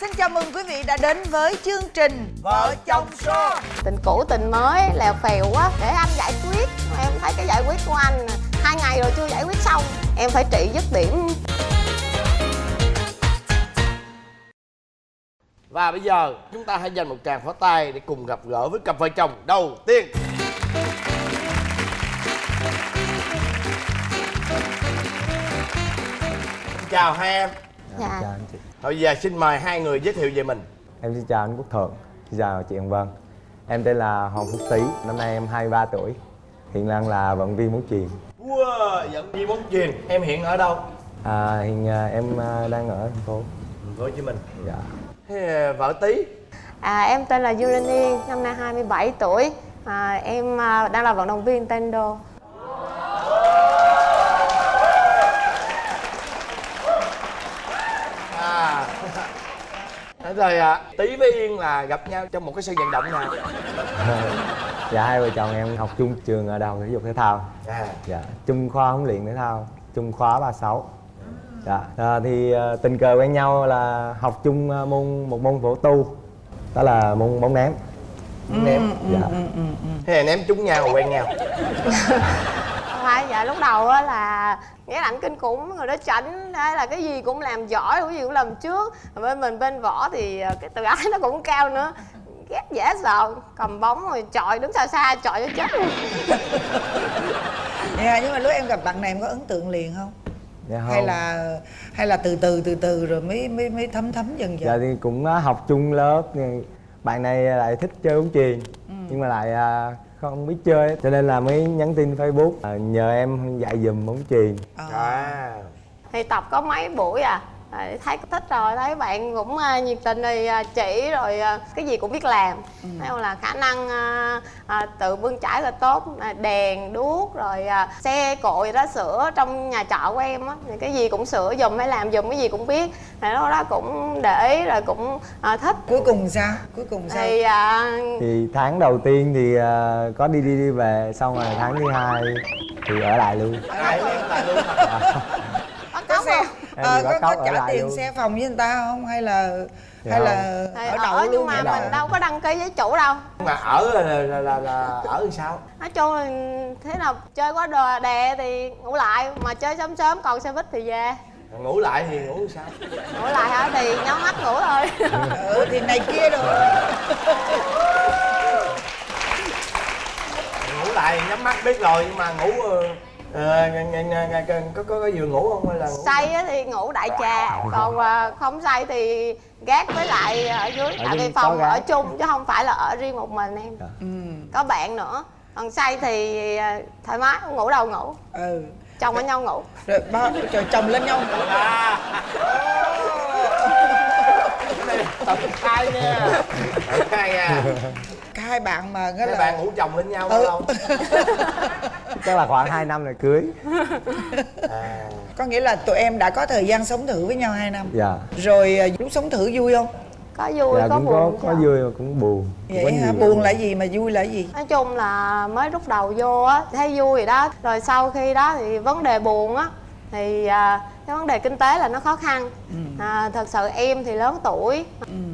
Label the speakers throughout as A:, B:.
A: Xin chào mừng quý vị đã đến với chương trình Vợ Chồng Show.
B: Tình cũ tình mới lèo phèo quá để anh giải quyết. Em thấy cái giải quyết của anh 2 ngày rồi chưa giải quyết xong. Em phải trị dứt điểm.
C: Và bây giờ chúng ta hãy dành một tràng pháo tay để cùng gặp gỡ với cặp vợ chồng đầu tiên. Chào hai em.
B: Dạ.
D: Chào anh chị.
C: Bây giờ xin mời hai người giới thiệu về mình.
D: Em xin chào anh Quốc Thuận. Xin chào chị Hồng Vân. Em tên là Hoàng Phúc Tý. Năm nay em 23 tuổi. Hiện đang là vận viên bóng chuyền.
C: Wow, dẫn đi bóng chuyền. Em hiện ở đâu?
D: Hiện em đang ở thành phố.
C: Thành phố Hồ Chí Minh.
D: Dạ.
C: Thế vợ Tý?
B: Em tên là Dương Linh Yên, năm nay 27 tuổi. Em đang là vận động viên taekwondo.
C: Rồi Tý với Yên là gặp nhau trong một cái sân vận động nào?
D: Dạ, hai vợ chồng em học chung trường ở Đại học Thể dục Thể thao. Dạ, chung khoa huấn luyện thể thao, chung khóa 36. Dạ, thì tình cờ quen nhau là học chung một môn phổ tu. Đó là môn bóng ném.
C: Bóng ném.
D: Dạ.
C: Thế là ném trúng nhau rồi quen nhau?
B: Phải, dạ lúc đầu á là nghe ảnh kinh khủng, người đó chảnh, thế là cái gì cũng làm giỏi, cái gì cũng làm trước. Bên mình bên võ thì cái tự ái nó cũng cao nữa, ghét dễ sợ, cầm bóng rồi chọi đứng xa xa chọi cho chết.
A: Dạ, nhưng mà lúc em gặp bạn này em có ấn tượng liền không?
D: Dạ không.
A: Hay là từ từ rồi mới thấm dần dần.
D: Dạ thì cũng học chung lớp. Bạn này lại thích chơi bóng chuyền, nhưng mà lại không biết chơi, cho nên là mới nhắn tin Facebook nhờ em dạy giùm bóng chuyền.
B: Thì tập có mấy buổi thấy thích rồi, thấy bạn cũng nhiệt tình thì chỉ rồi cái gì cũng biết làm. Thấy không, là khả năng tự bươn chải là tốt, đèn đuốc rồi xe cộ gì đó sửa trong nhà trọ của em á, cái gì cũng sửa giùm hay làm giùm, cái gì cũng biết. Thì lúc đó cũng để ý rồi cũng thích.
A: Cuối cùng sao?
D: Thì tháng đầu tiên thì có đi về, xong rồi tháng thứ hai thì ở lại luôn.
A: Có xe có trả tiền
D: luôn.
A: xe phòng với người ta không, hay là ở đậu
B: nhưng
A: luôn?
B: mà mình đâu có đăng ký với chủ đâu.
C: Mà ở là ở làm sao?
B: Nói chung là thế nào chơi có đè thì ngủ lại, mà chơi sớm sớm còn xe buýt thì về.
C: Ngủ lại thì ngủ sao?
B: Ngủ lại hả? Thì nhắm mắt ngủ thôi.
A: Thì này kia rồi.
C: Ngủ lại nhắm mắt biết rồi, nhưng mà ngủ có giường ngủ không hay là ngủ?
B: Say thì ngủ đại trà, còn không say thì gác với lại ở dưới, tại vì phòng ở chung chứ không phải là ở riêng một mình em. Có bạn nữa. Còn say thì thoải mái, ngủ đâu ngủ. Chồng với nhau ngủ.
A: Rồi chồng lên nhau ngủ.
C: Tập hai nha. Hai nha.
A: Hai bạn mà
C: Hai bạn ngủ chồng lên nhau không?
D: Chắc là khoảng 2 năm rồi cưới.
A: Có nghĩa là tụi em đã có thời gian sống thử với nhau 2 năm.
D: Dạ.
A: Rồi lúc sống thử vui không?
B: Có vui,
D: Dạ,
B: có buồn.
D: có vui mà cũng buồn.
A: Vậy hả? Buồn là gì mà vui là gì?
B: Nói chung là mới lúc đầu vô á thấy vui rồi đó, rồi sau khi đó thì vấn đề buồn á thì cái vấn đề kinh tế là nó khó khăn. Thật sự em thì lớn tuổi,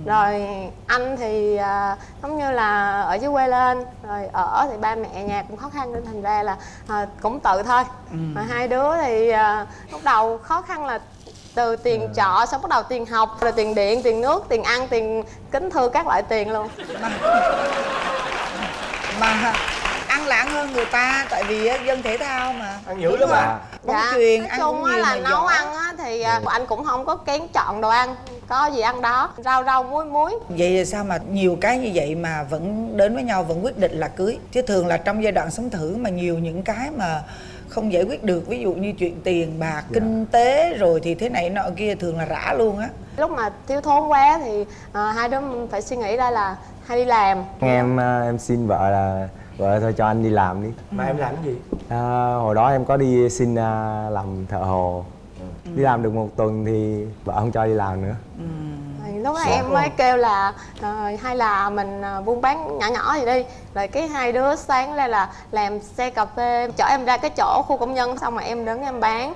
B: rồi anh thì giống như là ở dưới quê lên, rồi ở thì ba mẹ nhà cũng khó khăn, nên thành ra là cũng tự thôi. Mà hai đứa thì lúc đầu khó khăn là từ tiền trọ, xong bắt đầu tiền học, rồi tiền điện, tiền nước, tiền ăn, tiền kính thưa, các loại tiền luôn.
A: Mà ăn là ăn hơn người ta, tại vì dân thể thao mà.
C: Ăn dữ lắm mà.
A: Bóng chuyền
B: nói
A: ăn
B: chung
A: cũng nhiều
B: là
A: mà
B: nấu
A: giỏi.
B: ăn á thì anh cũng không có kén chọn đồ ăn, có gì ăn đó, rau muối.
A: Vậy là sao mà nhiều cái như vậy mà vẫn đến với nhau, vẫn quyết định là cưới? Chứ thường là trong giai đoạn sống thử mà nhiều những cái mà không giải quyết được, ví dụ như chuyện tiền bạc, kinh tế rồi thì thế này nọ kia, thường là rã luôn á.
B: Lúc mà thiếu thốn quá thì hai đứa phải suy nghĩ ra là hay đi làm.
D: Em xin vợ là vợ thôi cho anh đi làm đi.
C: Mà em làm cái gì?
D: Hồi đó em có đi xin làm thợ hồ. Đi làm được 1 tuần thì vợ không cho đi làm nữa.
B: Thì lúc đó em mới kêu là hay là mình buôn bán nhỏ gì đi. Rồi cái hai đứa sáng lên là làm xe cà phê, chở em ra cái chỗ khu công nhân, xong rồi em đứng em bán.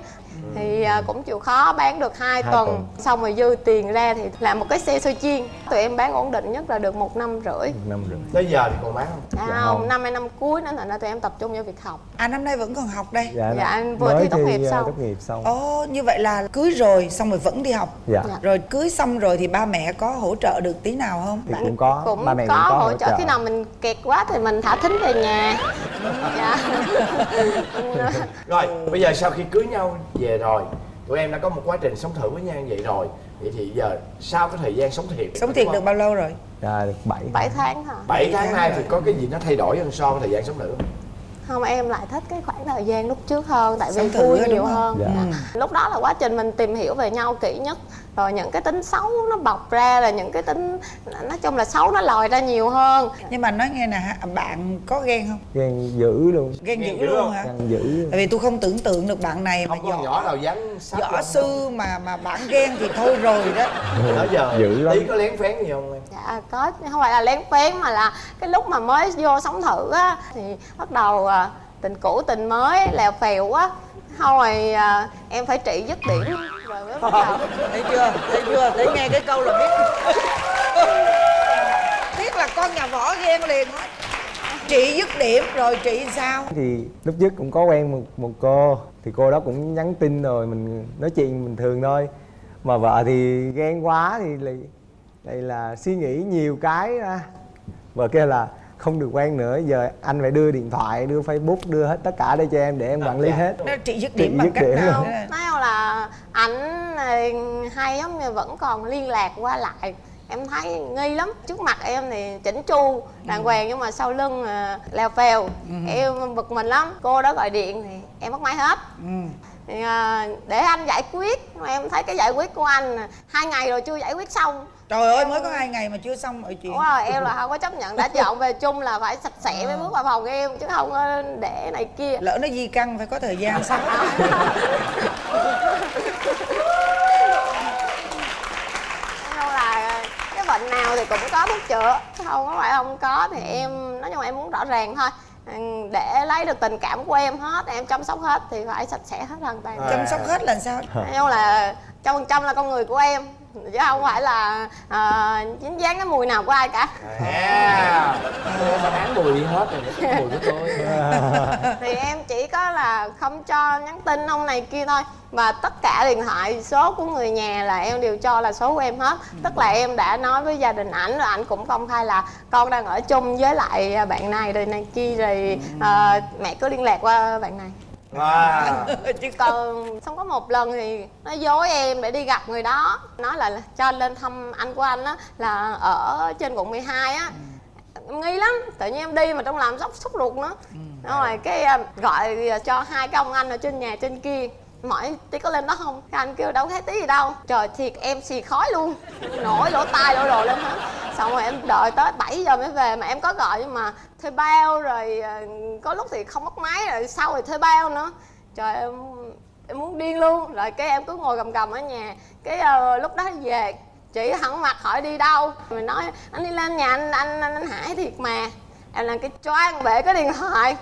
B: thì cũng chịu khó bán được 2
D: 2
B: tuần.
D: tuần.
B: Xong rồi dư tiền ra thì làm một cái xe xôi chiên. Tụi em bán ổn định nhất là được 1 năm rưỡi.
D: 1 năm rưỡi.
C: Tới giờ thì còn bán không?
B: Dạ
D: Dạ
B: không,
D: không.
B: năm nay năm cuối nữa thành ra tụi em tập trung vào việc học.
A: Năm nay vẫn còn học đây.
B: Dạ, anh vừa
D: mới
B: thi tốt nghiệp xong.
D: tốt nghiệp xong.
A: Ồ, như vậy là cưới rồi xong rồi vẫn đi học.
D: Dạ.
B: Dạ.
A: Rồi cưới xong rồi thì ba mẹ có hỗ trợ được tí nào không?
D: Thì cũng có,
B: cũng
D: ba mẹ
B: có
D: cũng có
B: hỗ trợ. Khi nào mình kẹt quá thì mình thả thính về nhà. Dạ.
C: Rồi, bây giờ sau khi cưới nhau về rồi, tụi em đã có một quá trình sống thử với nhau như vậy rồi. Vậy thì giờ sau cái thời gian sống thiệt,
A: Sống thiệt được bao lâu rồi?
D: Dạ, được 7
B: 7 tháng hả?
C: 7 tháng nay
A: rồi.
C: thì có cái gì nó thay đổi hơn so với thời gian sống thử không?
B: Không, em lại thích cái khoảng thời gian lúc trước hơn. Tại vì
A: Sống thử
B: vui
A: á,
B: nhiều
A: đúng không?
B: hơn.
D: Dạ.
B: Dạ. Lúc đó là quá trình mình tìm hiểu về nhau kỹ nhất. Rồi những cái tính xấu nó bộc ra, là những cái tính nói chung là xấu nó lòi ra nhiều hơn.
A: Nhưng mà nói nghe nè, bạn có ghen không?
D: Ghen dữ luôn.
A: Ghen
C: Ghen
A: dữ
C: dữ
A: luôn
C: không?
A: hả?
D: Ghen dữ luôn.
A: Tại vì tôi không tưởng tượng được bạn này mà
C: Không có con nhỏ nào dám sát
A: võ
C: lông
A: sư mà bạn ghen thì thôi rồi đó.
C: không? Đó giờ
D: Dữ lắm.
C: Tí có lén phén gì không em?
B: Dạ có, không phải là lén phén mà là cái lúc mà mới vô sống thử á thì bắt đầu tình cũ tình mới lèo phèo á. Không rồi em phải trị dứt điểm rồi mới bắt đầu.
A: Thấy chưa? Thấy chưa? Thấy nghe cái câu là biết. Biết là con nhà võ ghen liền hết. Chị dứt điểm rồi chị sao?
D: Thì lúc trước cũng có quen một cô, thì cô đó cũng nhắn tin rồi mình nói chuyện bình thường thôi. Mà vợ thì ghen quá thì lại là suy nghĩ nhiều cái ra. Vợ kêu là không được quen nữa, giờ anh phải đưa điện thoại, đưa Facebook, đưa hết tất cả đây cho em để em quản lý hết.
A: Nó chị dứt
D: Chị
A: điểm bằng
D: dứt
A: cách
D: điểm
A: nào?
D: rồi.
B: Nói không là ảnh hay giống như vẫn còn liên lạc qua lại. Em thấy nghi lắm. Trước mặt em thì chỉnh chu đàng hoàng, nhưng mà sau lưng lèo phèo. Em bực mình lắm. Cô đó gọi điện thì em bắt máy hết. Thì, để anh giải quyết. Mà em thấy cái giải quyết của anh 2 ngày rồi chưa giải quyết xong.
A: Trời ơi, mới có 2 ngày mà chưa xong mọi chuyện.
B: Đúng rồi, em là không có chấp nhận. Đã dọn về chung là phải sạch sẽ mới bước vào phòng em, chứ không có để này kia.
A: Lỡ nó di căn phải có thời gian xong.
B: Nói là cái bệnh nào thì cũng có thuốc chữa, không có phải không có. Thì em nói chung là em muốn rõ ràng thôi. Để lấy được tình cảm của em hết, em chăm sóc hết thì phải sạch sẽ hết hoàn toàn.
A: Chăm sóc hết là sao?
B: Nói chung là 100% là con người của em, chứ không phải là dính dáng cái mùi nào của ai cả.
C: Em phải án mùi đi hết rồi, cái mùi của tôi.
B: Thì em chỉ có là không cho nhắn tin ông này kia thôi. Và tất cả điện thoại số của người nhà là em đều cho là số của em hết. Tức là em đã nói với gia đình ảnh, rồi ảnh cũng công khai là con đang ở chung với lại bạn này rồi này kia, rồi mẹ cứ liên lạc qua bạn này. Chứ còn xong có một lần thì nó dối em để đi gặp người đó, nói là cho lên thăm anh của anh á, là ở trên quận 12 á. Em nghi lắm, tự nhiên em đi mà trong làm sốt ruột nữa. Rồi cái gọi cho 2 cái ông anh ở trên nhà trên kia, hỏi tí có lên đó không? Cái anh kêu đâu thấy tí gì đâu. Trời thiệt em xì khói luôn, nổi lỗ tai lỗ đồ lên hết. Xong rồi em đợi tới 7 giờ mới về, mà em có gọi nhưng mà thuê bao rồi có lúc thì không bắt máy, rồi sau rồi thuê bao nữa. Trời em muốn điên luôn. Rồi cái em cứ ngồi gầm gầm ở nhà. Cái lúc đó về chị hẳn mặt hỏi đi đâu, mình nói anh đi lên nhà anh Hải thiệt mà. Em làm cái choáng bể cái điện thoại.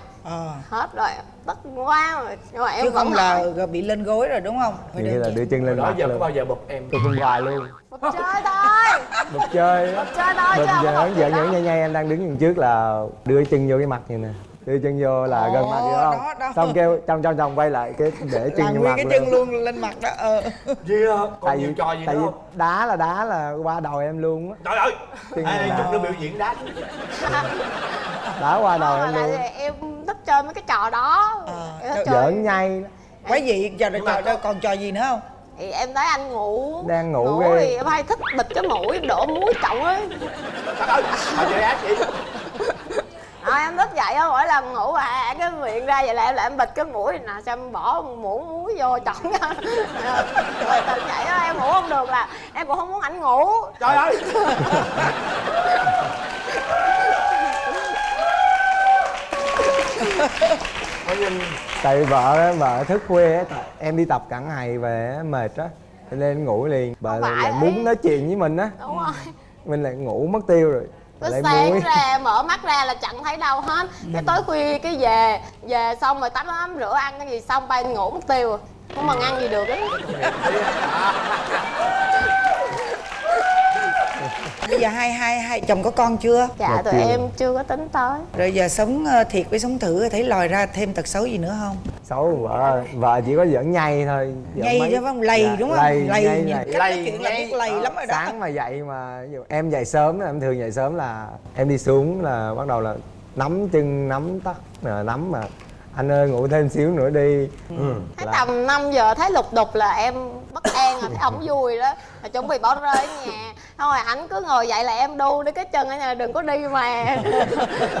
B: Hết rồi, tức quá rồi em
A: Chứ
B: vẫn
A: không là bị lên gối rồi đúng không? Phải
D: Như
A: đơn
D: là
A: giản.
D: đưa chân lên
C: Đó
D: mặt
C: giờ có
D: luôn.
C: bao giờ bụp em?
D: Tôi không hoài luôn.
B: bực chơi thôi.
D: Bực chơi.
B: Chơi thôi chứ
D: Bực
B: không có
D: giỡn
B: bực gì
D: giỡn
B: đâu.
D: nhảy nhảy em đang đứng đằng trước là đưa chân vô cái mặt như nè. Đưa chân vô là gần mặt vậy
A: đó,
D: đó.
A: đó.
D: Xong kêu trong quay lại cái để chân
A: Là
D: vô
A: nguyên
D: mặt
A: cái
D: luôn.
A: chân luôn lên mặt đó.
C: Gì không? Còn nhiều trò gì
D: tại
C: nữa
D: vì
C: không?
D: đá là qua đầu em luôn á.
C: Trời ơi!
D: Chân
C: Ai
D: đá.
C: chụp nó biểu diễn đá.
D: Đá qua đầu
B: Không,
D: em
B: là
D: luôn.
B: em thích chơi mấy cái trò đó. Em thích chơi.
D: Giỡn nhây.
A: Quái gì? Giờ còn trò gì nữa không?
B: Thì em thấy anh ngủ.
D: Đang ngủ ghê.
B: thì em hay thích bịt cái mũi đổ muối trọng ấy.
C: Trời ơi! Mà chơi ác vậy?
B: Em thức dậy á, mỗi lần ngủ cái miệng ra vậy là em bịt cái mũi nè, xong em bỏ muỗng muối vô trọng ra. Rồi tỉnh dậy á, em ngủ không được là em cũng không muốn ảnh ngủ.
C: Trời ơi!
D: Tại vợ thức khuya á, em đi tập cả ngày về á, mệt á, cho nên ngủ liền. Bà
B: Không
D: lại
B: phải.
D: muốn nói chuyện với mình á,
B: Đúng rồi.
D: mình lại ngủ mất tiêu rồi.
B: Cứ
D: Lại
B: sáng
D: muối.
B: ra mở mắt ra là chẳng thấy đâu hết. Cái tối khuya cái về xong rồi tắm rửa ăn cái gì xong bay ngủ mất tiêu rồi. không bằng ăn gì được á.
A: Bây giờ hai chồng có con chưa?
B: Dạ tụi em chưa có tính tới.
A: Rồi giờ sống thiệt với sống thử thấy lòi ra thêm tật xấu gì nữa không?
D: Xấu vợ chỉ có giỡn nhây thôi.
A: Nhây chứ không lầy đúng không?
D: Lầy
A: Cách nói chuyện là biết lầy lắm rồi đó.
D: Sáng mà dậy mà ví dụ em dậy sớm, em thường dậy sớm là em đi xuống là bắt đầu là nắm chân nắm tóc nắm mà anh ơi ngủ thêm xíu nữa đi.
B: Thấy tầm 5 giờ thấy lục đục là em bất an rồi, thấy ổng vui đó là chuẩn bị bỏ rơi ở nhà. Xong rồi ảnh cứ ngồi dậy là em đu đi cái chân ở nhà đừng có đi mà.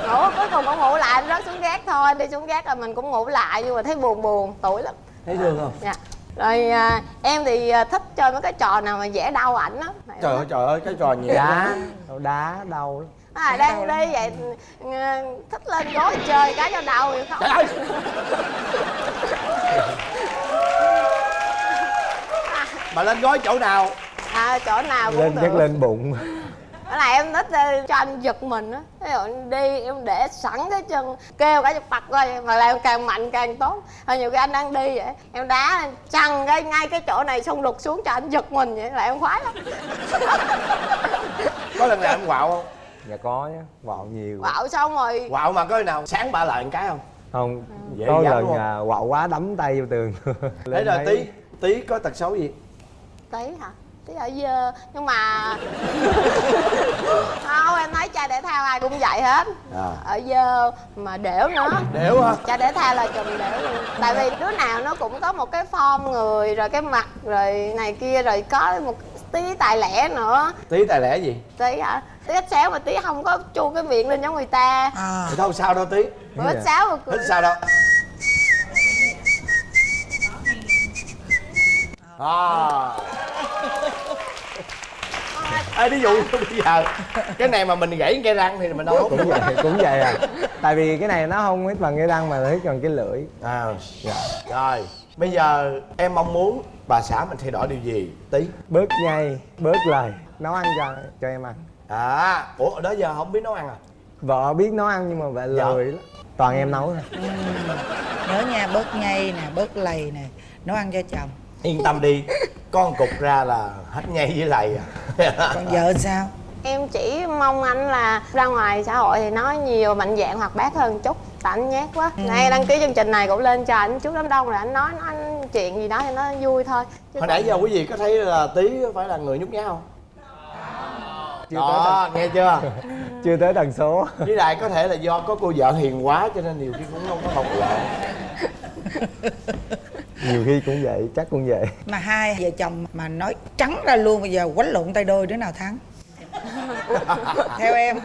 B: Ngủ cuối cùng ổng ngủ lại, anh rớt xuống gác thôi, đi xuống gác là mình cũng ngủ lại nhưng mà thấy buồn tủi lắm.
C: Thấy thương không?
B: Dạ. Rồi em thì thích chơi mấy cái trò nào mà dễ đau ảnh á.
C: Trời ơi cái trò nhiều.
D: Đá đau lắm.
B: Đang đi vậy thích lên gối chơi cái cho đau thì không.
C: Trời ơi. Mà lên gối chỗ nào?
B: Chỗ nào cũng
D: Lên
B: được.
D: chắc lên bụng.
B: Đó là em thích cho anh giật mình á. Ví dụ anh đi em để sẵn cái chân kêu cả bật coi mà làm càng mạnh càng tốt. Rồi nhiều khi anh đang đi vậy em đá chăng cái ngay cái chỗ này xong lục xuống cho anh giật mình vậy là em khoái lắm.
C: Có lần nào em quạo không?
D: Dạ có nhá, quạo nhiều.
B: Quạo xong rồi
C: Quạo mà có nào sáng bả lại một cái không?
D: Không,
C: Dễ
D: có
C: dám
D: lần
C: đúng không?
D: quạo quá đấm tay vô tường.
C: Thế rồi Tí có tật xấu gì?
B: Tí hả? Tí ở dơ nhưng mà không, em nói trai thể thao ai cũng vậy hết. Ở dơ mà đểu nữa.
C: Đểu hả?
B: Trai thể thao là chùm đểu luôn. Tại vì đứa nào nó cũng có một cái form người rồi cái mặt rồi này kia rồi có một tí tài lẻ nữa.
C: Tí tài lẻ gì?
B: Tí hả? Tí ít xéo mà tí không có chu cái miệng lên giống người ta.
C: Thì đâu sao đâu Tí.
B: Mà ít xéo mà
C: Ít
B: cười.
C: sao đâu. Ví dụ bây giờ cái này mà mình gãy cây răng thì mình đâu
D: cũng vậy à. Tại vì cái này nó không hít bằng cái răng mà nó hít bằng cái lưỡi.
C: Dạ. Rồi bây giờ em mong muốn bà xã mình thay đổi điều gì? Tí
D: Bớt nhây, bớt lời, nấu ăn cho em ăn.
C: Ủa ở đó giờ không biết nấu ăn à?
D: Vợ biết nấu ăn nhưng mà vợ lười lắm. Toàn em nấu thôi.
A: Nhớ nha, bớt nhây nè, bớt lầy nè, nấu ăn cho chồng.
C: Yên tâm đi, có một cục ra là hết nhây với lầy à.
A: Còn vợ sao?
B: Em chỉ mong anh là ra ngoài xã hội thì nói nhiều mạnh dạn hoạt bát hơn chút. Tại anh nhát quá. Nay đăng ký chương trình này cũng lên cho anh trước đám đông rồi anh nói chuyện gì đó thì nó vui thôi. Chứ
C: Hồi nãy giờ quý vị có thấy là Tí phải là người nhút nhát không? Đó, nghe chưa?
D: Chưa tới tần số.
C: Với lại có thể là do có cô vợ hiền quá cho nên nhiều khi cũng không có bộc lộ.
D: Nhiều khi cũng vậy, chắc cũng vậy.
A: Mà hai vợ chồng mà nói trắng ra luôn bây giờ quánh lộn tay đôi đứa nào thắng? Theo em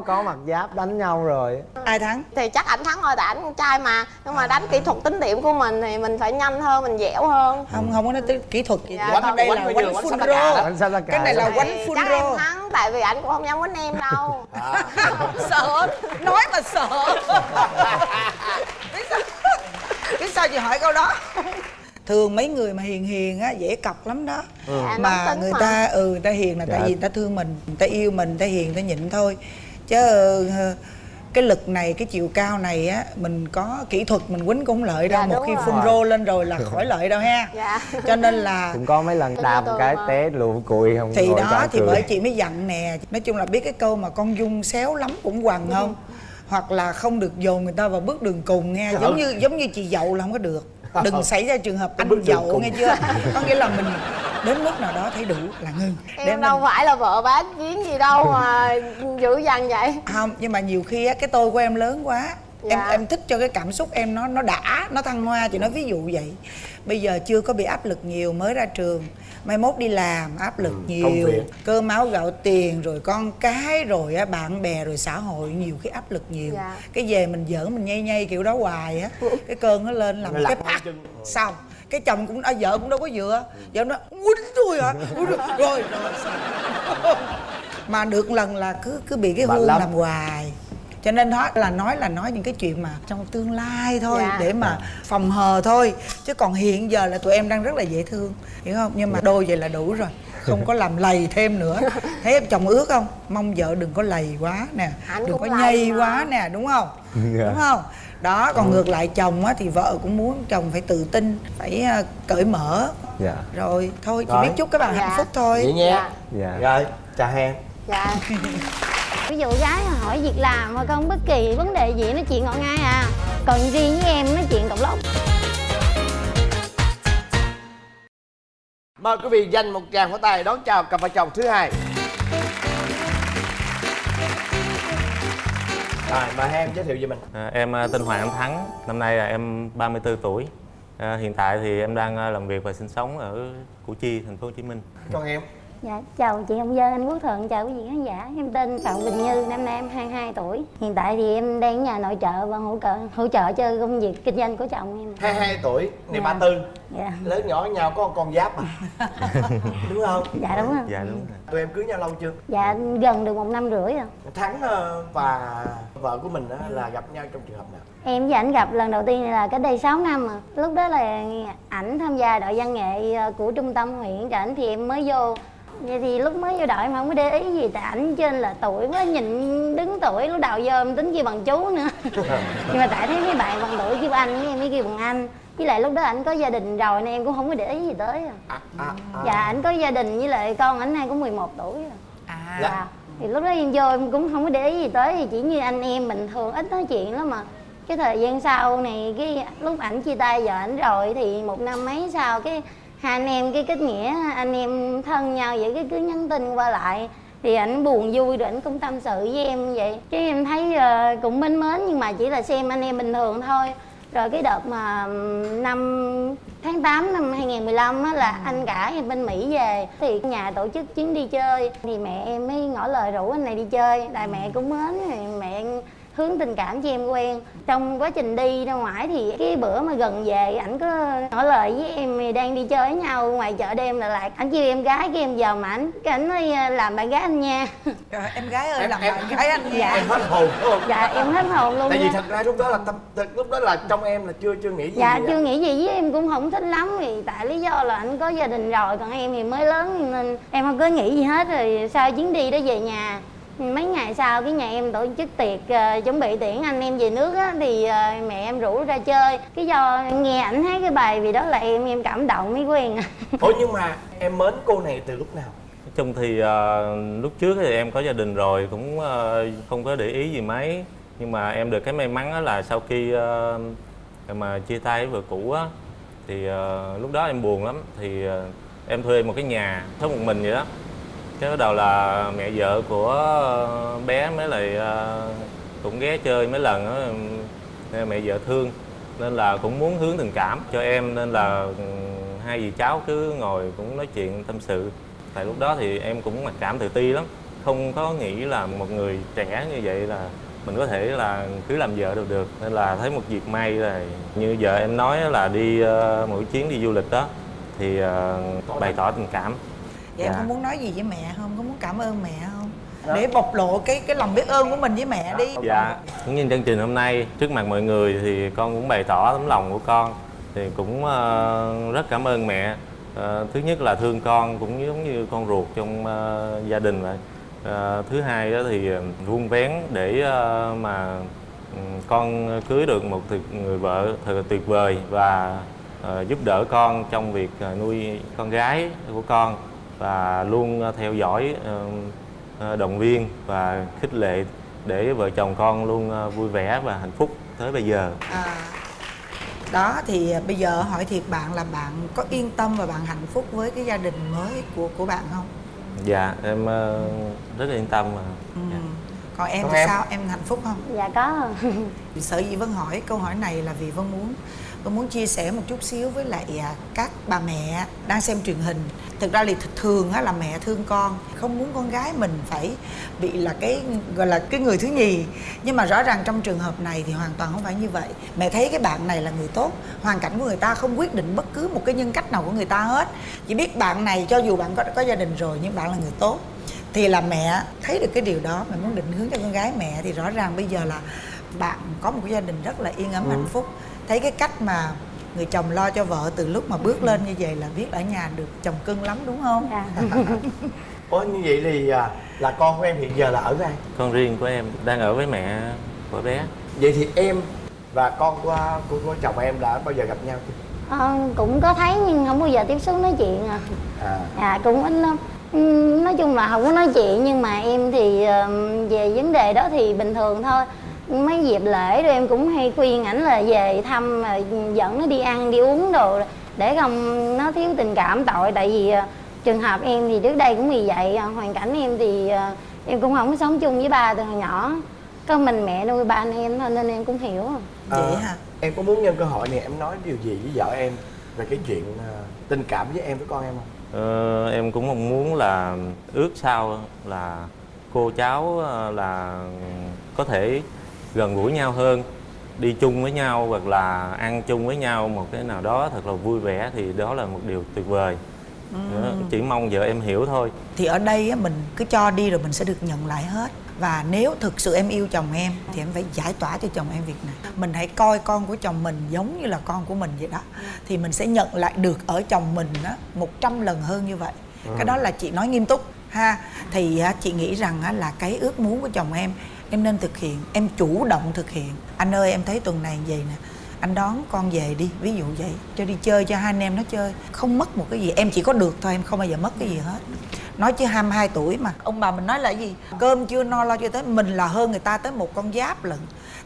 D: Có mặt giáp đánh nhau rồi.
A: ai thắng?
B: thì chắc ảnh thắng thôi tại ảnh con trai mà. Nhưng mà đánh kỹ thuật tính điểm của mình thì mình phải nhanh hơn, mình dẻo hơn.
A: Không có nói tới kỹ thuật gì.
B: Dạ,
A: Quánh đây là
C: quánh
A: quánh
C: bây giờ,
A: full
C: quánh
A: rô.
D: Đánh sao ra
A: Cái này là
B: Thì
A: quánh full
B: chắc em
A: rô.
B: thắng tại vì ảnh cũng không dám quánh em đâu.
A: Sợ, nói mà sợ. Biết sao chị hỏi câu đó? Thường mấy người mà hiền hiền á dễ cọc lắm đó.
B: Dạ, nóng
A: Mà
B: tính
A: người
B: mà.
A: ta người ta hiền là tại
D: Dạ.
A: vì người ta thương mình, người ta yêu mình, người ta hiền, người ta nhịn thôi. Chứ cái lực này, cái chiều cao này á, mình có kỹ thuật mình quýnh cũng không lợi đâu.
B: Dạ,
A: Một
B: đúng
A: khi
B: rồi.
A: phun rô lên rồi là khỏi lợi đâu ha.
B: Dạ.
A: Cho nên là
D: Cũng có mấy lần đạp một cái té lùi cùi không.
A: thì
D: ngồi
A: đó
D: chọn
A: thì
D: cười.
A: bởi chị mới dặn nè. Nói chung là biết cái câu mà con dung xéo lắm cũng quằn không? Hoặc là không được dồn người ta vào bước đường cùng nghe. Giống như chị dậu là không có được. Đừng xảy ra trường hợp anh
C: bước đường
A: dậu
C: cùng.
A: nghe chưa? Có nghĩa là mình đến mức nào đó thấy đủ là ngưng.
B: Em đâu phải là vợ bán kiến gì đâu mà dữ dằn vậy.
A: Không, nhưng mà nhiều khi á cái tôi của em lớn quá.
B: Dạ.
A: Em thích cho cái cảm xúc em nó đã, nó thăng hoa. Chị nói ví dụ vậy. Bây giờ chưa có bị áp lực nhiều, mới ra trường, mai mốt đi làm áp lực nhiều,
C: công việc.
A: cơm áo gạo tiền rồi con cái rồi á bạn bè rồi xã hội, nhiều khi áp lực nhiều.
B: Dạ.
A: Cái về mình giỡn mình nhây kiểu đó hoài á, cái cơn nó lên làm
C: Nó
A: cái
C: lặt
A: bắt
C: chân.
A: xong cái chồng cũng vợ cũng đâu có dựa, vợ nó quýnh tôi hả? Rồi xong. Mà được lần là cứ bị cái
C: Bận
A: hương
C: lắm.
A: làm hoài. Cho nên nói những cái chuyện mà trong tương lai thôi.
B: Dạ.
A: Để mà phòng hờ thôi. Chứ còn hiện giờ là tụi em đang rất là dễ thương, hiểu không? Nhưng mà đôi vậy là đủ rồi. không có làm lầy thêm nữa. Thấy em chồng ước không? Mong vợ đừng có lầy quá nè,
B: Anh
A: đừng
B: cũng
A: có
B: lầy
A: nhây
B: mà.
A: quá nè, đúng không?
D: Dạ.
A: Đúng không? Đó, còn ngược lại chồng á thì vợ cũng muốn chồng phải tự tin, phải cởi mở.
D: Dạ.
A: Rồi thôi chỉ
C: Rồi.
A: biết chúc các bạn
B: Dạ.
A: hạnh phúc thôi.
C: Vậy nha.
B: Dạ.
D: Dạ.
C: Rồi, chào Hèn.
B: Dạ.
E: Ví dụ gái hỏi việc làm hoặc không bất kỳ vấn đề gì nói chuyện ngọt ngay à. Còn riêng với em nói chuyện cọc lóc.
C: Mời quý vị dành một tràng pháo tay đón chào cặp vợ chồng thứ hai. Rồi, mời Hèn giới thiệu về mình.
F: Em tên Hoàng Anh Thắng, năm nay là em 34 tuổi. Hiện tại thì em đang làm việc và sinh sống ở Củ Chi, thành phố Hồ Chí Minh.
C: Còn em?
E: Dạ, chào chị Hồng Vân, anh Quốc Thuận, chào quý vị khán giả. Em tên Phạm Bình Như, năm nay em 22 tuổi. Hiện tại thì em đang ở nhà nội trợ và hỗ trợ cho công việc kinh doanh của chồng em.
C: 22 tuổi, này
E: Dạ.
C: 34.
E: Dạ,
C: Lớn nhỏ với nhau có con giáp à? Đúng không?
E: dạ đúng rồi.
F: Dạ đúng rồi.
C: Tụi em cưới nhau lâu chưa?
E: Dạ, gần được 1 năm rưỡi rồi.
C: Thắng và vợ của mình là gặp nhau trong trường hợp nào?
E: Em với ảnh gặp lần đầu tiên là cách đây 6 năm rồi. Lúc đó là ảnh tham gia đội văn nghệ của trung tâm huyện cho ảnh thì em mới vô. Vậy thì lúc mới vô đội em không có để ý gì, tại ảnh trên là tuổi quá, nhìn đứng tuổi, lúc đầu vô em tính kêu bằng chú nữa. Nhưng mà tại thấy mấy bạn bằng tuổi kêu anh, với em mới kêu bằng anh. Với lại lúc đó ảnh có gia đình rồi nên em cũng không có để ý gì tới. Dạ, ảnh có gia đình với lại con ảnh nay cũng 11 tuổi rồi. Dạ. Thì lúc đó em vô em cũng không có để ý gì tới, thì chỉ như anh em bình thường, ít nói chuyện lắm mà. Cái thời gian sau này, cái lúc ảnh chia tay vợ ảnh rồi thì 1 năm mấy sau cái hai anh em cái kết nghĩa anh em thân nhau vậy, cái cứ nhắn tin qua lại thì ảnh buồn vui rồi ảnh cũng tâm sự với em vậy. Cái em thấy cũng mến mến nhưng mà chỉ là xem anh em bình thường thôi. Rồi cái đợt mà tháng 8 năm 2015 á, là anh cả em bên Mỹ về thì nhà tổ chức chuyến đi chơi thì mẹ em mới ngỏ lời rủ anh này đi chơi, tại mẹ cũng mến thì mẹ hướng tình cảm cho em quen. Trong quá trình đi ra ngoài thì cái bữa mà gần về ảnh có ngỏ lời với em đang đi chơi với nhau ngoài chợ đêm Đà Lạt. Ảnh kêu em gái, cái em dòm ảnh, cái ảnh nói làm bạn gái anh nha.
A: Trời, em gái ơi, làm bạn gái anh nha.
C: Em hết hồn đúng không?
E: Dạ em hết hồn luôn.
C: Tại vì
E: nha.
C: thật ra lúc đó là trong em là chưa nghĩ gì.
E: Dạ
C: vậy?
E: chưa nghĩ gì, với em cũng không thích lắm vì tại lý do là anh có gia đình rồi, còn em thì mới lớn nên em không có nghĩ gì hết. Rồi sau chuyến đi đó về nhà, mấy ngày sau cái nhà em tổ chức tiệc chuẩn bị tiễn anh em về nước á, thì mẹ em rủ ra chơi. Cái do nghe ảnh hát cái bài vì đó là em cảm động mới quen.
C: Ủa nhưng mà em mến cô này từ lúc nào?
F: Nói chung thì lúc trước thì em có gia đình rồi, cũng không có để ý gì mấy. Nhưng mà em được cái may mắn đó là sau khi mà chia tay với vợ cũ á, thì lúc đó em buồn lắm. Thì em thuê một cái nhà, sống một mình vậy đó. Cái bắt đầu là mẹ vợ của bé mới lại cũng ghé chơi mấy lần đó, nên mẹ vợ thương nên là cũng muốn hướng tình cảm cho em, nên là hai dì cháu cứ ngồi cũng nói chuyện tâm sự. Tại lúc đó thì em cũng mặc cảm tự ti lắm, không có nghĩ là một người trẻ như vậy là mình có thể là cứ làm vợ được, nên là thấy một việc may là như vợ em nói là đi mỗi chuyến đi du lịch đó thì bày tỏ tình cảm.
A: Vậy em có muốn nói gì với mẹ không? Có muốn cảm ơn mẹ không? Để bộc lộ cái lòng biết ơn của mình với mẹ đi.
F: Dạ, cũng như chương trình hôm nay trước mặt mọi người thì con cũng bày tỏ tấm lòng của con. Thì cũng rất cảm ơn mẹ. Thứ nhất là thương con cũng giống như con ruột trong gia đình vậy. Thứ hai đó thì vun vén để mà con cưới được một người vợ thật là tuyệt vời và giúp đỡ con trong việc nuôi con gái của con, và luôn theo dõi, động viên và khích lệ để vợ chồng con luôn vui vẻ và hạnh phúc tới bây giờ.
A: Đó thì bây giờ hỏi thiệt bạn là bạn có yên tâm và bạn hạnh phúc với cái gia đình mới của bạn không?
F: Dạ em rất là yên tâm mà. Dạ.
A: Còn em
C: Còn
A: thì
C: em?
A: sao? Em hạnh phúc không?
E: Dạ có.
A: Sở dĩ Vân hỏi câu hỏi này là vì Vân muốn chia sẻ một chút xíu với lại các bà mẹ đang xem truyền hình. Thực ra thì thường á là mẹ thương con, không muốn con gái mình phải bị là cái gọi là cái người thứ nhì. Nhưng mà rõ ràng trong trường hợp này thì hoàn toàn không phải như vậy. Mẹ thấy cái bạn này là người tốt, hoàn cảnh của người ta không quyết định bất cứ một cái nhân cách nào của người ta hết. Chỉ biết bạn này cho dù bạn có gia đình rồi nhưng bạn là người tốt. Thì là mẹ thấy được cái điều đó, mẹ muốn định hướng cho con gái mẹ thì rõ ràng bây giờ là bạn có một cái gia đình rất là yên ấm hạnh phúc. Thấy cái cách mà Người chồng lo cho vợ từ lúc mà bước lên như vậy là biết ở nhà được chồng cưng lắm đúng không?
E: Dạ.
C: Ủa như vậy thì là con của em hiện giờ là ở với ai?
F: Con riêng của em đang ở với mẹ của bé.
C: Vậy thì em và con của chồng em đã bao giờ gặp nhau chưa?
E: Cũng có thấy nhưng không bao giờ tiếp xúc nói chuyện à. Dạ cũng ít lắm. Nói chung là không có nói chuyện, nhưng mà em thì về vấn đề đó thì bình thường thôi. Mấy dịp lễ rồi em cũng hay khuyên ảnh là về thăm, mà dẫn nó đi ăn đi uống đồ để không nó thiếu tình cảm tội. Tại vì trường hợp em thì trước đây cũng vì vậy, hoàn cảnh em thì em cũng không có sống chung với ba từ hồi nhỏ, có mình mẹ nuôi ba anh em thôi nên em cũng hiểu.
A: Vậy hả?
C: Em có muốn nhân cơ hội này em nói điều gì với vợ em về cái chuyện tình cảm với em với con em không?
F: Em cũng mong muốn là ước sao là cô cháu là có thể gần gũi nhau hơn, đi chung với nhau hoặc là ăn chung với nhau một cái nào đó thật là vui vẻ, thì đó là một điều tuyệt vời. Chỉ mong vợ em hiểu thôi.
A: Thì ở đây á, mình cứ cho đi rồi mình sẽ được nhận lại hết. Và nếu thực sự em yêu chồng em thì em phải giải tỏa cho chồng em việc này. Mình hãy coi con của chồng mình giống như là con của mình vậy đó, thì mình sẽ nhận lại được ở chồng mình á 100 lần hơn như vậy. Cái đó là chị nói nghiêm túc ha. Thì chị nghĩ rằng là cái ước muốn của chồng em nên thực hiện, em chủ động thực hiện. Anh ơi, em thấy tuần này vậy nè, anh đón con về đi, ví dụ vậy, cho đi chơi, cho hai anh em nó chơi, không mất một cái gì, em chỉ có được thôi, em không bao giờ mất cái gì hết. Nói chứ 22 tuổi mà ông bà mình nói là gì, cơm chưa no lo chưa tới, mình là hơn người ta tới một con giáp lận.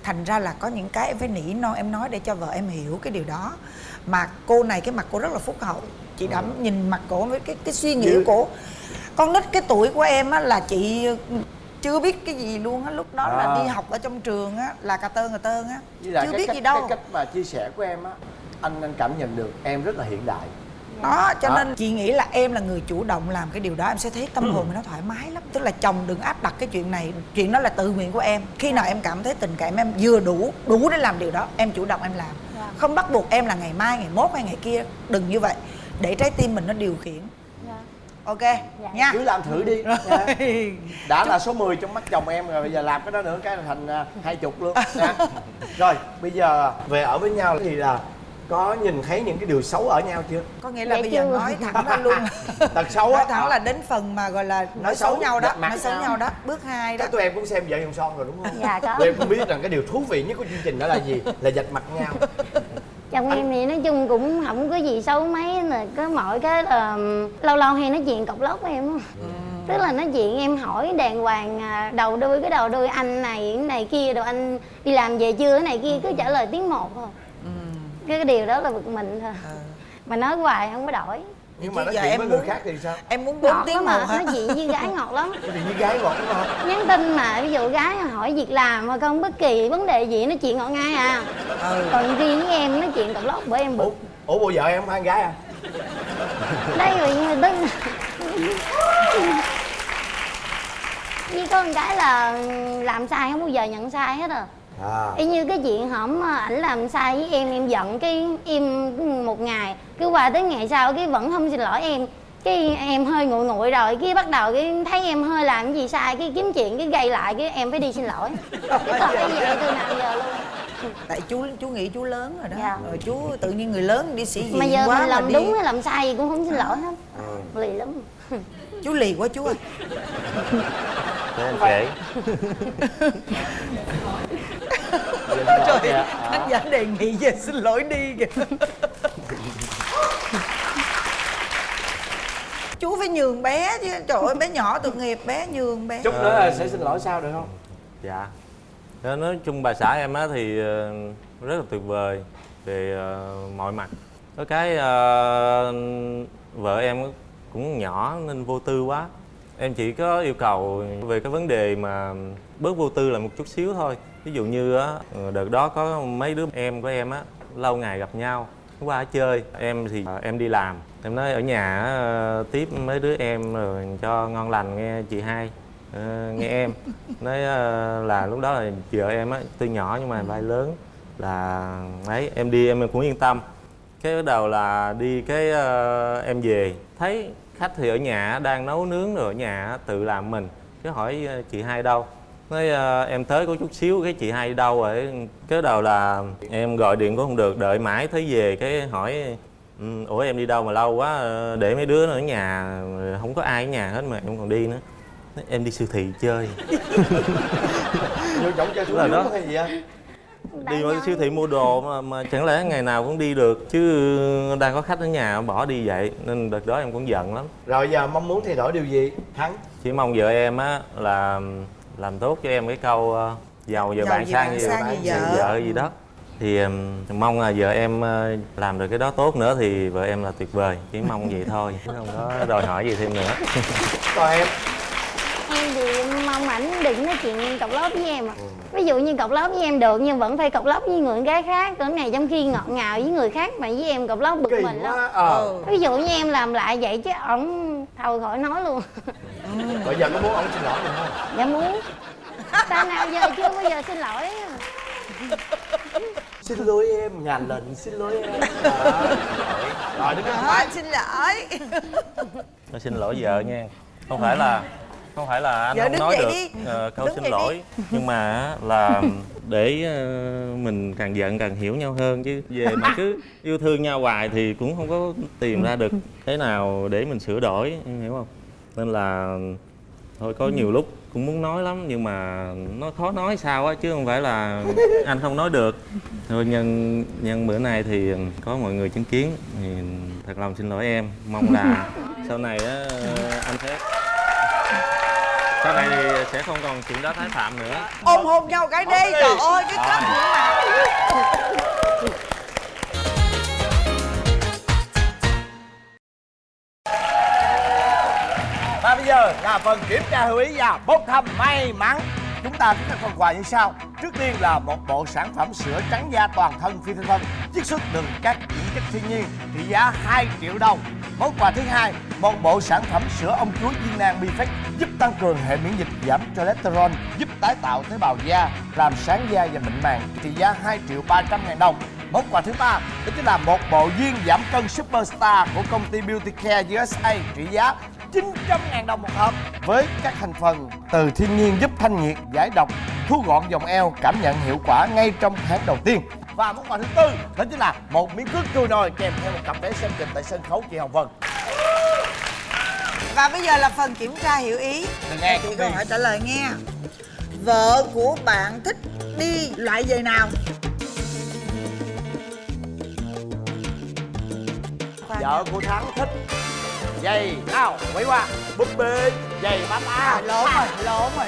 A: Thành ra là có những cái em phải nỉ non em nói để cho vợ em hiểu cái điều đó. Mà cô này cái mặt cô rất là phúc hậu, chị đã nhìn mặt cổ với cái suy nghĩ của cổ. Con nít cái tuổi của em á là chị chưa biết cái gì luôn á, lúc đó là đi học ở trong trường á là cà tơn á, chưa biết gì đâu.
C: Cái cách mà chia sẻ của em á, anh cảm nhận được em rất là hiện đại.
A: Đó, cho nên chị nghĩ là em là người chủ động làm cái điều đó, em sẽ thấy tâm hồn mình nó thoải mái lắm. Tức là chồng đừng áp đặt cái chuyện này, chuyện đó là tự nguyện của em. Khi nào em cảm thấy tình cảm em vừa đủ để làm điều đó, em chủ động em làm. Không bắt buộc em là ngày mai, ngày mốt hay ngày kia, đừng như vậy. Để trái tim mình nó điều khiển. Ok, nha.
C: Cứ làm thử đi. Đã là số 10 trong mắt chồng em rồi, bây giờ làm cái đó nữa cái là thành 20 luôn nha. Rồi, bây giờ về ở với nhau thì là có nhìn thấy những cái điều xấu ở nhau chưa?
A: Có nghĩa là bây giờ nói thẳng ra luôn.
C: Tật xấu á.
A: Nói thẳng là đến phần mà gọi là nói xấu nhau đó, nói xấu nhau đó. Bước 2 đó.
C: Các tụi em cũng xem Vợ Chồng Son rồi đúng không?
E: Dạ có.
C: Tụi em cũng biết rằng cái điều thú vị nhất của chương trình đó là gì? Là vạch mặt nhau.
E: Chồng em thì nói chung cũng không có gì xấu mấy, là có mỗi cái là lâu lâu hay nói chuyện cọc lóc với em. Tức là nói chuyện em hỏi đàng hoàng, đầu đuôi cái đầu đuôi anh này cái này kia, rồi anh đi làm về chưa cái này kia, cứ trả lời tiếng một thôi. Cái điều đó là bực mình thôi. Mà nói hoài không có đổi.
C: Nhưng mà nói
A: giờ
C: chuyện
A: em
C: với người
A: muốn-
C: khác thì sao?
A: Em muốn 4
E: Ngọt
A: tiếng
E: lắm
A: một
E: mà,
A: hả?
E: nói chuyện với gái ngọt lắm.
C: Thì như gái ngọt đúng không?
E: Nhắn tin mà ví dụ gái hỏi việc làm mà không bất kỳ vấn đề gì nói chuyện ngọt ngay à. Còn riêng với em nói chuyện cọc lóc bởi em bực.
C: Ủa bộ vợ em không hay gái à?
E: Đây rồi nhưng mà tức chỉ có con cái là làm sai không bao giờ nhận sai hết à. Y như cái chuyện hổm ảnh làm sai với em giận cái em một ngày, cứ qua tới ngày sau cái vẫn không xin lỗi em, cái em hơi nguội nguội rồi, cái bắt đầu cái thấy em hơi làm cái gì sai, cái kiếm chuyện cái gây lại, cái em phải đi xin lỗi. Cái thật cái vậy từ nào giờ luôn.
A: Tại chú nghĩ chú lớn rồi đó.
E: Dạ.
A: Rồi chú tự nhiên người lớn đi sĩ diện
E: Mà giờ
A: quá
E: mình làm
A: đi.
E: đúng hay làm sai gì cũng không xin lỗi hết. Lì lắm.
A: Chú lì quá chú ơi.
F: Thế em kể.
A: Trời, khán giả đề nghị về xin lỗi đi kìa. Chú phải nhường bé chứ, trời ơi bé nhỏ tội nghiệp, bé nhường bé.
C: Chút nữa là sẽ xin lỗi sao được không?
F: Dạ. Nói chung bà xã em á thì rất là tuyệt vời về mọi mặt. Có cái vợ em cũng nhỏ nên vô tư quá. Em chỉ có yêu cầu về cái vấn đề mà bớt vô tư là một chút xíu thôi. Ví dụ như á, đợt đó có mấy đứa em của em á lâu ngày gặp nhau qua chơi, em thì em đi làm, em nói ở nhà tiếp mấy đứa em rồi cho ngon lành nghe chị hai. Nghe em nói là lúc đó là vợ em á tuy nhỏ nhưng mà vai lớn là ấy, em đi em cũng yên tâm. Cái bắt đầu là đi cái em về thấy khách thì ở nhà đang nấu nướng rồi, ở nhà tự làm mình, cái hỏi chị hai đâu, Nói em tới có chút xíu, cái chị hai đi đâu rồi. Cái đầu là em gọi điện cũng không được, đợi mãi tới về cái hỏi ủa em đi đâu mà lâu quá, để mấy đứa nó ở nhà, không có ai ở nhà hết mà em còn đi nữa. Nói, em đi siêu thị chơi.
C: Vô trọng chơi thủ
F: đó.
C: hay gì á?
F: Đi vào siêu thị mua đồ mà chẳng lẽ ngày nào cũng đi được, chứ đang có khách ở nhà bỏ đi vậy, nên đợt đó em cũng giận lắm.
C: Rồi giờ mong muốn thay đổi điều gì Thắng?
F: Chỉ mong vợ em á là làm tốt cho em cái câu giàu giờ bạn sang như vợ gì đó. Thì mong là vợ em làm được cái đó tốt nữa thì vợ em là tuyệt vời. Chỉ mong vậy thôi, chứ không có đòi hỏi gì thêm nữa.
C: Còn em?
E: Em thì mong ảnh đừng nói chuyện cọc lót với em. Ví dụ như cọc lót với em được nhưng vẫn phải cọc lót với người gái khác. Cỡ này trong khi ngọt ngào với người khác mà với em cọc lót bực mình lắm. Ví dụ như em làm lại vậy chứ ổng thôi khỏi nói luôn.
C: Bây giờ có muốn ông xin lỗi được không?
E: Dạ muốn. Sao nào giờ chưa bao giờ xin lỗi.
C: Xin lỗi em, ngàn lần xin lỗi em. Rồi đứng
A: Xin lỗi.
F: Tôi xin lỗi vợ nha. Không phải là anh
A: Vợ
F: không
A: đứng
F: nói
A: dậy
F: được
A: đi.
F: câu
A: Đứng
F: xin
A: dậy
F: lỗi, nhưng mà là để mình càng giận càng hiểu nhau hơn, chứ về mà cứ yêu thương nhau hoài thì cũng không có tìm ra được thế nào để mình sửa đổi, em hiểu không? Nên là thôi, có nhiều lúc cũng muốn nói lắm nhưng mà nó khó nói sao á, chứ không phải là anh không nói được. Thôi nhân bữa nay thì có mọi người chứng kiến thì thật lòng xin lỗi em. Mong là sau này á anh sẽ sau này thì sẽ không còn chuyện đó tái phạm nữa.
A: Ôm hôn nhau cái đi, trời ơi cái kết nữa mà.
C: Và bây giờ là phần kiểm tra hữu ý và bốc thăm may mắn. Chúng ta có các phần quà như sau. Trước tiên là một bộ sản phẩm sữa trắng da toàn thân Phi Thanh Vân, chiết xuất từ các dưỡng chất thiên nhiên, trị giá 2 triệu đồng. Món quà thứ hai, một bộ sản phẩm sữa ong chúa viên nang Biflex, giúp tăng cường hệ miễn dịch, giảm cholesterol, giúp tái tạo tế bào da, làm sáng da và mịn màng, trị giá 2.300.000 đồng. Món quà thứ ba, đó chính là một bộ viên giảm cân Superstar của công ty Beauty Care USA, trị giá 900.000 đồng một hộp, với các thành phần từ thiên nhiên giúp thanh nhiệt, giải độc, thu gọn vòng eo, cảm nhận hiệu quả ngay trong tháng đầu tiên. Và món quà thứ tư, đó chính là một miếng cước trôi nồi kèm theo một cặp vé xem kịch tại sân khấu Chị Hồng Vân.
A: Và bây giờ là phần kiểm tra hiểu ý.
C: Nghe
A: chị câu hỏi trả lời nghe. Vợ của bạn thích đi loại giày nào?
C: Vợ của Thắng thích giày nào? Quay qua búp bê, giày bata.
A: Lộn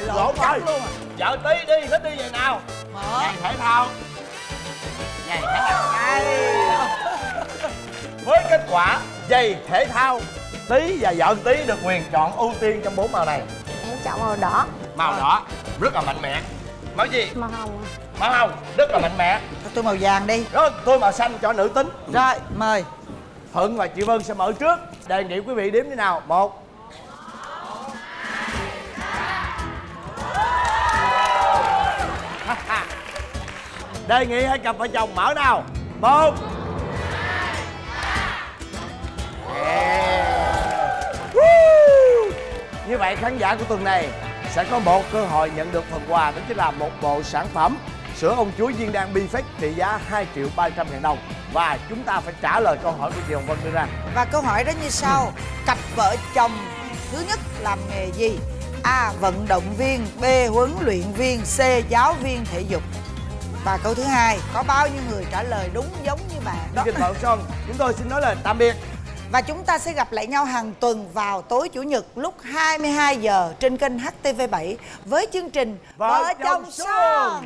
C: Lộn
A: chắc
C: rồi.
A: luôn.
C: Vợ tí đi, thích đi giày nào? Giày thể thao. Giày thể thao. Với kết quả giày thể thao, Tí và vợ Tí được quyền chọn ưu tiên trong 4 màu này.
B: Em chọn màu đỏ.
C: Màu đỏ rất là mạnh mẽ. Màu gì?
E: Màu hồng.
C: Màu hồng rất là mạnh mẽ.
A: Tôi màu vàng đi.
C: Rồi tôi màu xanh cho nữ tính.
A: Rồi mời.
C: Thuận và chị Vân sẽ mở trước. Đề nghị quý vị đếm thế nào. 1 Đề nghị hai cặp vợ chồng mở nào. 1 Như vậy khán giả của tuần này sẽ có một cơ hội nhận được phần quà, đó chính là một bộ sản phẩm sữa ong chúa viên đan Biflex trị giá 2.300.000 đồng. Và chúng ta phải trả lời câu hỏi của chị Hồng Vân đưa ra.
A: Và câu hỏi đó như sau. Cặp vợ chồng thứ nhất làm nghề gì? A. Vận động viên. B. Huấn luyện viên. C. Giáo viên thể dục. Và câu thứ hai, có bao nhiêu người trả lời đúng giống như bạn đó.
C: Chương trình Vợ Son, chúng tôi xin nói lời tạm biệt.
A: Và chúng ta sẽ gặp lại nhau hàng tuần vào tối Chủ nhật lúc 22 giờ trên kênh HTV7 với chương trình
C: Vợ chồng son.